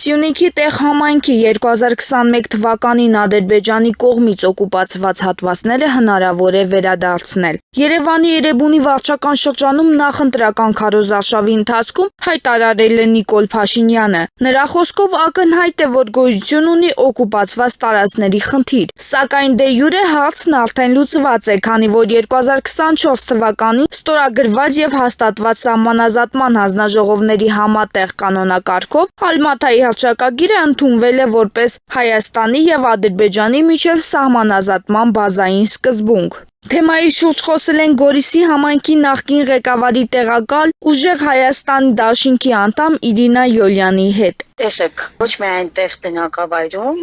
Սյունիքի տեղ համայնքի 2021 թվականին Ադրբեջանի կողմից օկուպացված հատվածները հնարավոր է վերադարձնել։ Երևանի Էրեբունի վարչական շրջանում նախընտրական քարոզարշավի ընթացքում հայտարարել է Նիկոլ Փաշինյանը։ Նրա խոսքով ակնհայտ է, որ գոյություն ունի օկուպացված տարածքների խնդիր, սակայն դե յուրե հարցն արդեն լուծված է, քանի որ 2024 թվականին ստորագրված եւ հաստատված սահմանազատման հանձնաժողովների համատեղ կանոնակարգով Ալմաթայի հռչակագիրը ընդունվել է որպես Հայաստանի եւ Ադրբեջանի միջև սահմանազատման բազային սկզբունք։ Թեմայի շուրջ խոսել են Գորիսի համայնքի նախկին ղեկավարի տեղակալ Ուժեղ Հայաստան դաշինքի անդամ Իրինա Յոլյանի հետ։ Տեսեք, ոչ միայն տեղ տնակավայրում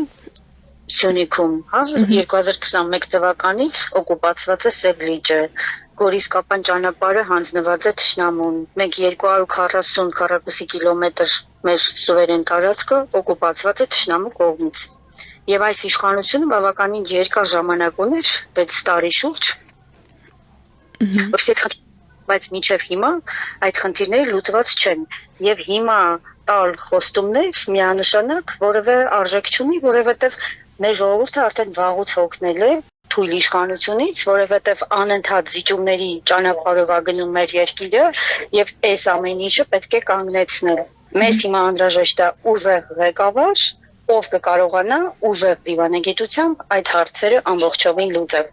Սյունիքում, 2021 թվականից օկուպացված է Սև լիճը, Գորիս-Կապան ճանապարհը հանձնված է թշնամուն, մենք 240 քառակուսի կիլոմետր մեր սուվերեն տարածքը օկուպացված է թշնամու կողմից։ Եվ այս իշխանությունը բավականին երկար ժամանակ ուներ, 6 տարի շուրջ, բայց մինչև հիմա այդ խնդիրները լուծված չեն։ Եվ հիմա տալ խոստումներ միանշանակ որևէ արժեք չունի, որովհետև մեր ժողովուրդը արդեն վաղուց հոգնել է թույլ իշխանությունից, որովհետև անընդհատ զիջումների ճանապարհով է գնում մեր երկիրը եւ այս ամեն ինչը պետք է կանգնեցնել։ Մեզ հիմա անհրաժեշտ է ուժեղ ղեկավար, ով կկարողանա ուժեղ դիվանագիտությամբ այդ հարցերը ամբողջովին լուծել։